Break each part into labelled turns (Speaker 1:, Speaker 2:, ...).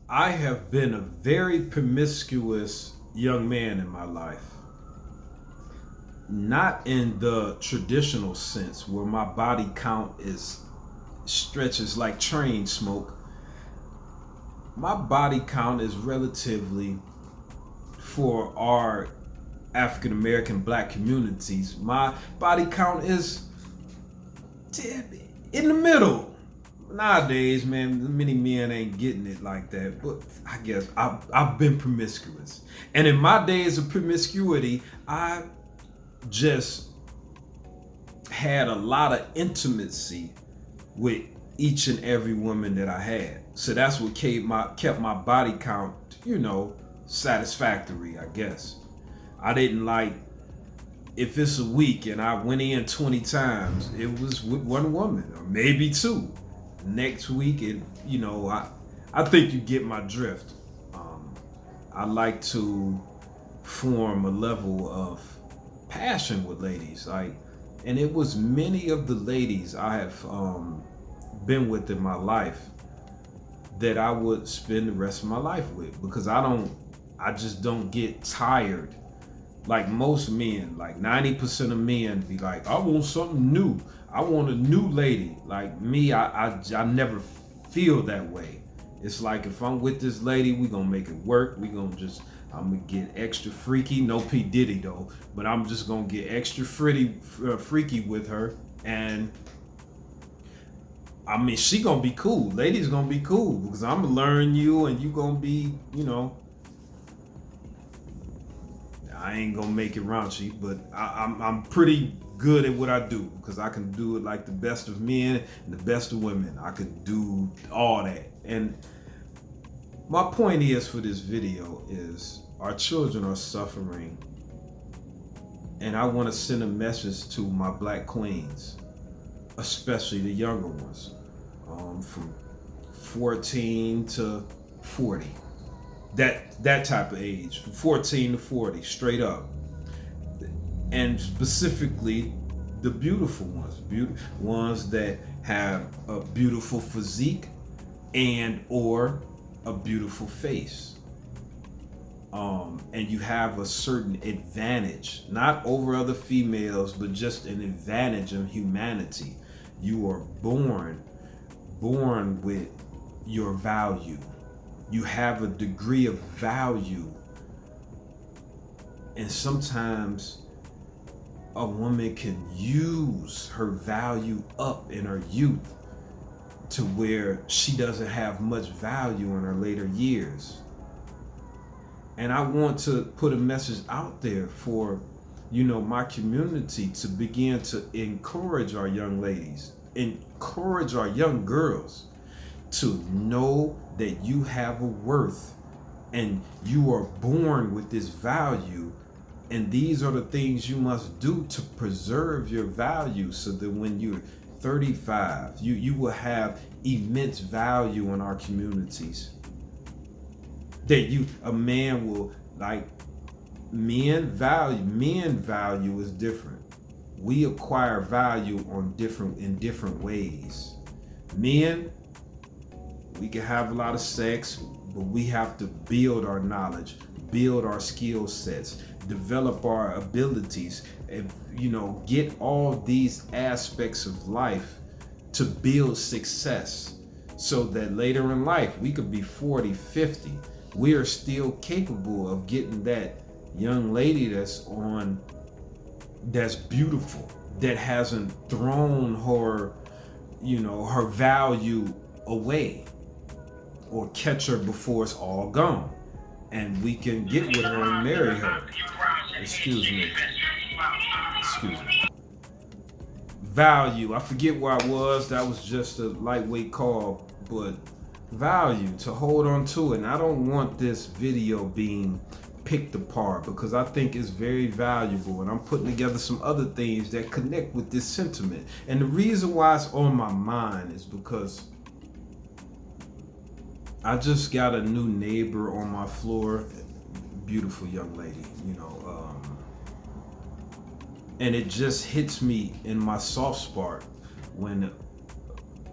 Speaker 1: I have been a very promiscuous young man in my life. Not in the traditional sense where my body count is stretches like train smoke. My body count is relatively for our African American black communities. My body count is in the middle. Nowadays, man, many men ain't getting it like that. But I guess I've been promiscuous. And in my days of promiscuity, I just had a lot of intimacy with each and every woman that I had. So that's what kept my body count, satisfactory, I guess. I didn't like if it's a week and I went in 20 times, it was with one woman or maybe two. Next week, I think you get my drift. Um, I like to form a level of passion with ladies, and it was many of the ladies I have been with in my life that I would spend the rest of my life with because I just don't get tired like most men, like 90% of men be like, I want something new. I want a new lady. Like me, I never feel that way. It's like if I'm with this lady, we gonna make it work. I'm gonna get extra freaky. No P Diddy though, but I'm just gonna get extra freaky with her. And I mean, she gonna be cool. Ladies gonna be cool because I'm gonna learn you and you gonna be, I ain't gonna make it raunchy, but I'm pretty good at what I do because I can do it like the best of men and the best of women. I can do all that. And my point is for this video is our children are suffering, and I want to send a message to my black queens, especially the younger ones, from 14 to 40. That type of age, from 14 to 40, straight up. And specifically the beautiful ones that have a beautiful physique and or a beautiful face. And you have a certain advantage, not over other females, but just an advantage of humanity. You are born with your value. You have a degree of value. And sometimes a woman can use her value up in her youth to where she doesn't have much value in her later years. And I want to put a message out there for, my community to begin to encourage our young ladies, encourage our young girls to know that you have a worth and you are born with this value, and these are the things you must do to preserve your value so that when you're 35 you will have immense value in our communities. That a man will like men value is different. We acquire value in different ways. Men, we can have a lot of sex, but we have to build our knowledge, build our skill sets, develop our abilities, and get all these aspects of life to build success so that later in life we could be 40, 50. We are still capable of getting that young lady that's beautiful, that hasn't thrown her value away, or catch her before it's all gone, and we can get with her and marry her. Excuse me. Excuse me. Value. I forget where I was. That was just a lightweight call, but value, to hold on to it. And I don't want this video being picked apart because I think it's very valuable, and I'm putting together some other things that connect with this sentiment. And the reason why it's on my mind is because I just got a new neighbor on my floor, beautiful young lady, and it just hits me in my soft spot when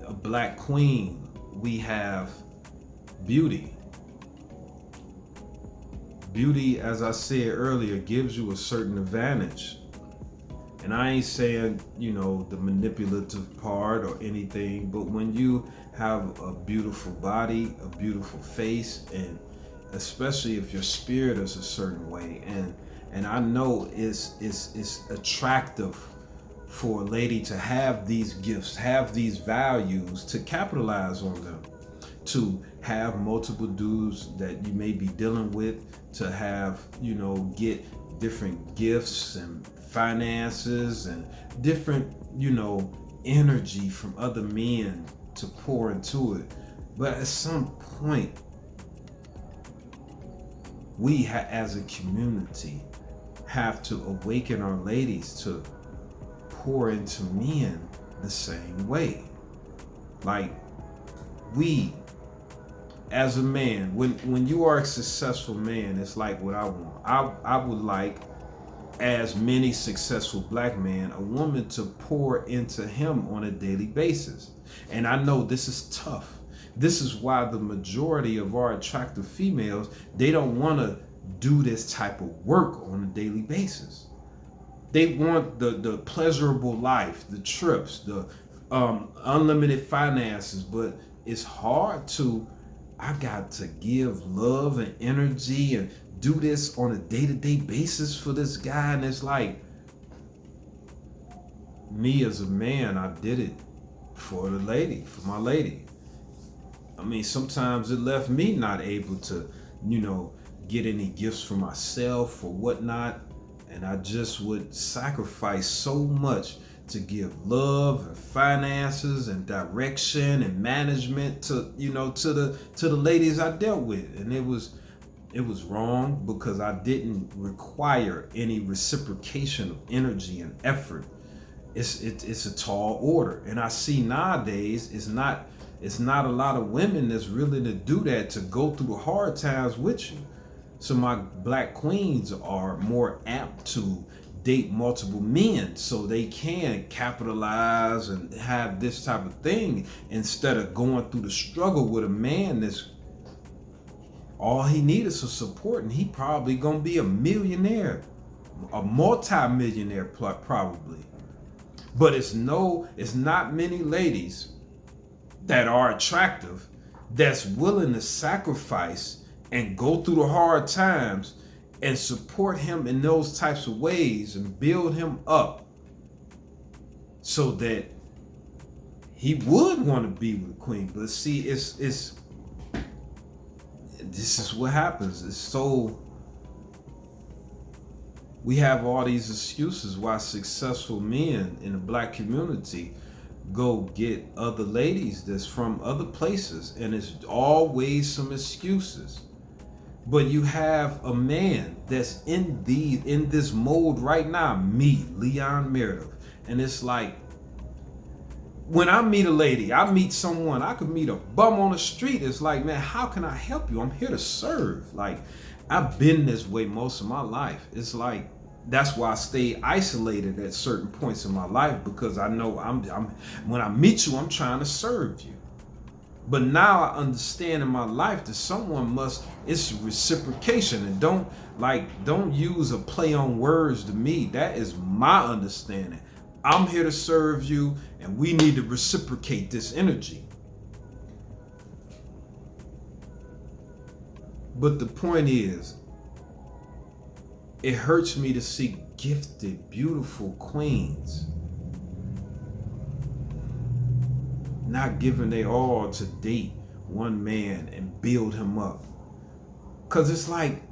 Speaker 1: a black queen, we have beauty. beauty, as I said earlier, gives you a certain advantage. And I ain't saying, the manipulative part or anything, but when you have a beautiful body, a beautiful face, and especially if your spirit is a certain way, and I know it's attractive for a lady to have these gifts, have these values, to capitalize on them, to have multiple dudes that you may be dealing with, to have, get different gifts and finances and different, energy from other men to pour into it. But at some point, we as a community have to awaken our ladies to pour into men the same way. Like, we as a man, when you are a successful man, it's like what I want. I would like, as many successful black men, a woman to pour into him on a daily basis. And I know this is tough. This is why the majority of our attractive females, they don't want to do this type of work on a daily basis. They want the pleasurable life, the trips, the unlimited finances, but it's hard to, I got to give love and energy and do this on a day-to-day basis for this guy. And it's like, me as a man, I did it for the lady, for my lady. I mean, sometimes it left me not able to, get any gifts for myself or whatnot. And I just would sacrifice so much to give love and finances and direction and management to, to the ladies I dealt with. And it was wrong because I didn't require any reciprocation of energy and effort. It's a tall order. And I see nowadays it's not a lot of women that's willing to do that, to go through the hard times with you. So my black queens are more apt to date multiple men so they can capitalize and have this type of thing, instead of going through the struggle with a man that's all he needs is support, and he probably gonna be a millionaire, a multi-millionaire probably. But it's not many ladies that are attractive that's willing to sacrifice and go through the hard times and support him in those types of ways and build him up so that he would want to be with the queen. But see, this is what happens. We have all these excuses why successful men in the black community go get other ladies that's from other places, and it's always some excuses. But you have a man that's in this mode right now, me, Leon Meredith. And it's like, when I meet a lady, I meet someone, I could meet a bum on the street. It's like, man, how can I help you? I'm here to serve. Like, I've been this way most of my life. It's like, that's why I stay isolated at certain points in my life, because I know I'm when I meet you, I'm trying to serve you. But now I understand in my life that it's reciprocation, and don't use a play on words to me. That is my understanding. I'm here to serve you, and we need to reciprocate this energy. But the point is, it hurts me to see gifted, beautiful queens not giving their all to date one man and build him up. Because it's like,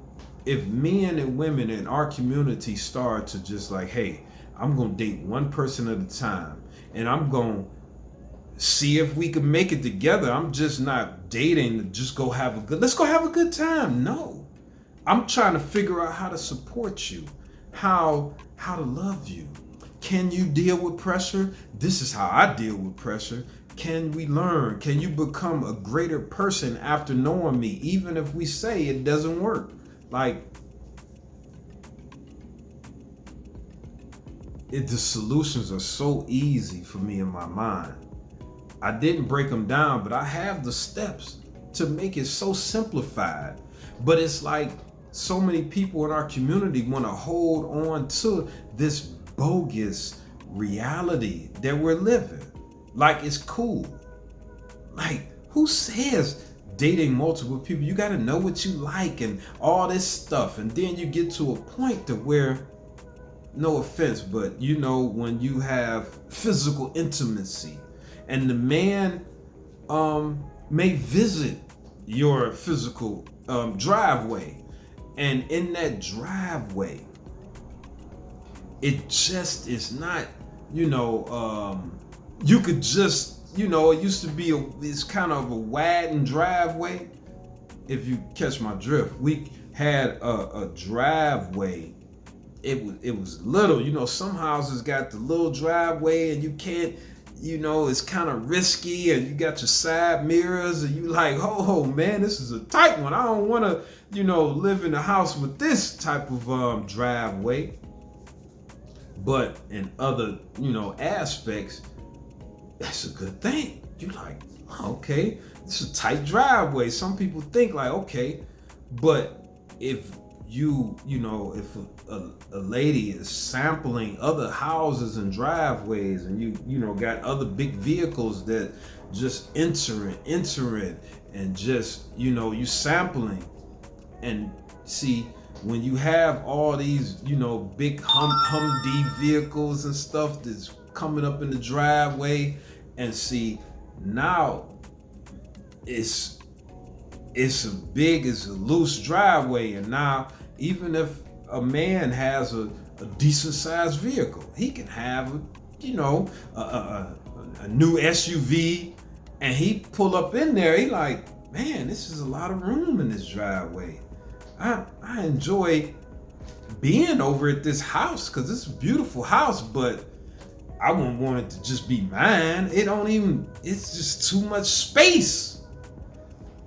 Speaker 1: if men and women in our community start to just like, hey, I'm going to date one person at a time, and I'm going to see if we can make it together. I'm just not dating to just let's go have a good time. No. I'm trying to figure out how to support you, how to love you. Can you deal with pressure? This is how I deal with pressure. Can we learn? Can you become a greater person after knowing me, even if we say it doesn't work? Like, the solutions are so easy for me in my mind. I didn't break them down, but I have the steps to make it so simplified. But it's like, so many people in our community want to hold on to this bogus reality that we're living. Like it's cool. Like, who says dating multiple people? You got to know what you like and all this stuff. And then you get to a point to where, no offense, but when you have physical intimacy and the man may visit your physical driveway, and in that driveway it just is not, you could just, it used to be it's kind of a widened driveway. If you catch my drift, we had a driveway. It was little, some houses got the little driveway and you can't, it's kind of risky, and you got your side mirrors and you like, oh man, this is a tight one. I don't want to, live in a house with this type of driveway. But in other, aspects, that's a good thing. You like, okay, this is a tight driveway. Some people think like, okay, but if if a lady is sampling other houses and driveways, and you got other big vehicles that just entering and just, you sampling, and see, when you have all these, big Humvee vehicles and stuff that's coming up in the driveway, and see, now it's a loose driveway, and now even if a man has a decent sized vehicle, he can have a new SUV, and he pull up in there, he like, man, this is a lot of room in this driveway. I enjoy being over at this house because it's a beautiful house, but I wouldn't want it to just be mine. It's just too much space.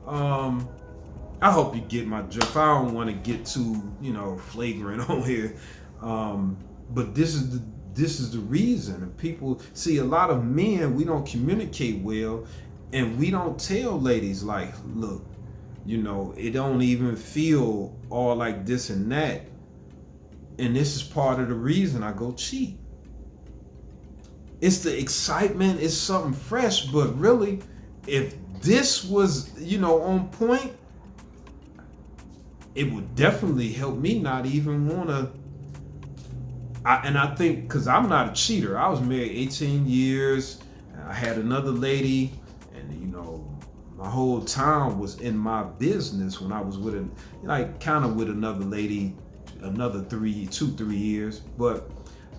Speaker 1: I hope you get my drift. I don't want to get too, flagrant on here. But this is the reason. And people see, a lot of men, we don't communicate well, and we don't tell ladies like, look, it don't even feel all like this and that. And this is part of the reason I go cheat. It's the excitement, it's something fresh, but really, if this was, on point, it would definitely help me not even want to. And I think, because I'm not a cheater, I was married 18 years, I had another lady, and my whole time was in my business when I was with with another lady, another 3 years, but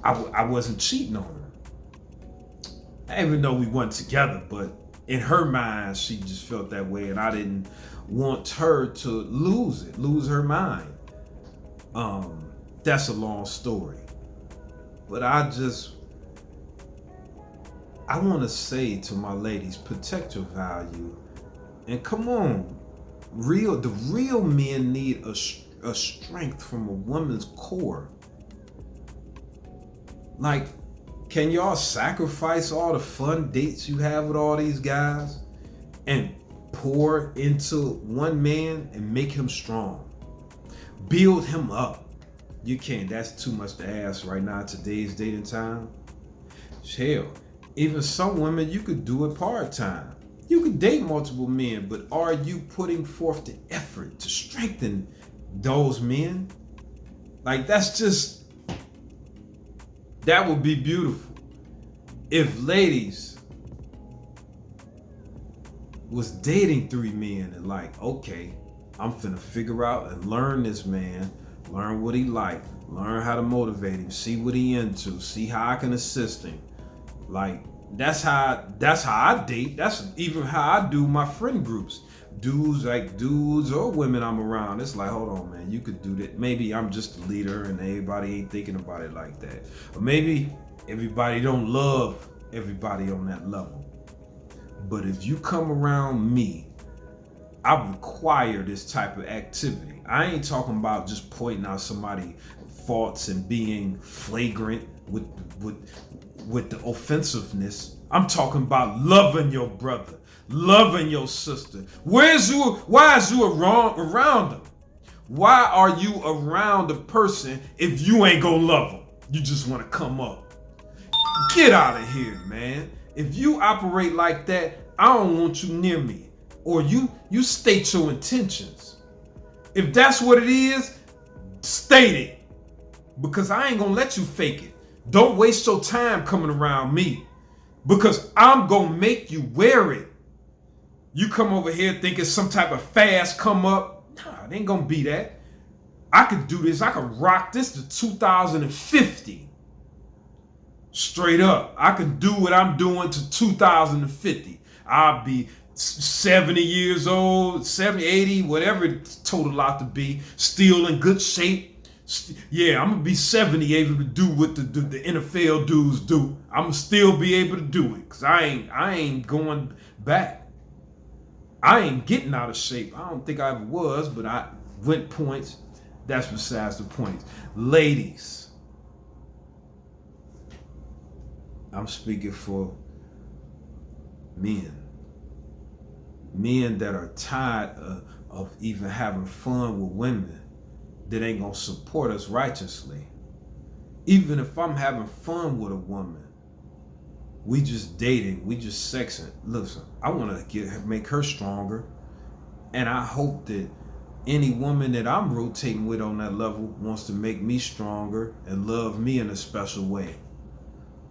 Speaker 1: I wasn't cheating on her. Even though we weren't together, but in her mind, she just felt that way, and I didn't want her to lose her mind. That's a long story, but I want to say to my ladies, protect your value, and come on, the real men need a strength from a woman's core. Like, can y'all sacrifice all the fun dates you have with all these guys and pour into one man and make him strong? Build him up. You can't. That's too much to ask right now, today's dating time. Hell, even some women, you could do it part-time. You could date multiple men, but are you putting forth the effort to strengthen those men? Like, that would be beautiful. If ladies was dating 3 men and like, okay, I'm finna figure out and learn this man, learn what he like, learn how to motivate him, see what he into, see how I can assist him. Like, that's how I date. That's even how I do my friend groups. Dudes or women I'm around. It's like, hold on, man, you could do that. Maybe I'm just the leader and everybody ain't thinking about it like that. Or maybe everybody don't love everybody on that level. But if you come around me, I require this type of activity. I ain't talking about just pointing out somebody's faults and being flagrant with the offensiveness. I'm talking about loving your brother, loving your sister. Why is you around them? Why are you around a person if you ain't gonna love them? You just want to come up. Get out of here, man. If you operate like that, I don't want you near me. Or you state your intentions. If that's what it is, state it. Because I ain't gonna let you fake it. Don't waste your time coming around me. Because I'm gonna make you wear it. You come over here thinking some type of fast come up. Nah, it ain't gonna be that. I could do this. I could rock this to 2050. Straight up. I can do what I'm doing to 2050. I'll be 70 years old, 70, 80, whatever it's total out to be, still in good shape. Yeah, I'm gonna be 70, able to do what the NFL dudes do. I'm gonna still be able to do it, cause I ain't going back. I ain't getting out of shape. I don't think I ever was, but I went points. That's besides the point. Ladies, I'm speaking for men. Men that are tired of even having fun with women that ain't gonna support us righteously. Even if I'm having fun with a woman, we just dating, we just sexing. Listen, I want to make her stronger, and I hope that any woman that I'm rotating with on that level wants to make me stronger and love me in a special way.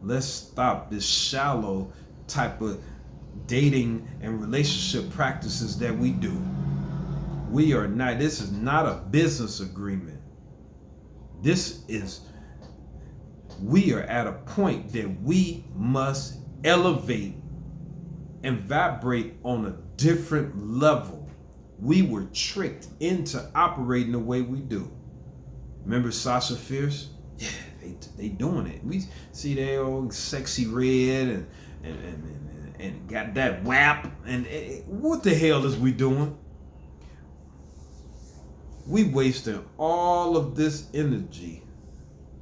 Speaker 1: Let's stop this shallow type of dating and relationship practices that we do. This is not a business agreement. We are at a point that we must elevate and vibrate on a different level. We were tricked into operating the way we do. Remember Sasha Fierce? Yeah, they doing it. We see they all sexy red and got that WAP. And what the hell is we doing? We wasting all of this energy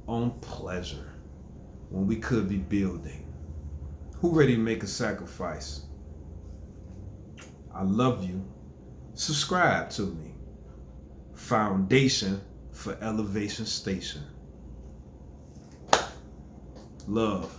Speaker 1: on pleasure when we could be building. Who ready to make a sacrifice? I love you. Subscribe to me. Foundation for Elevation Station. Love.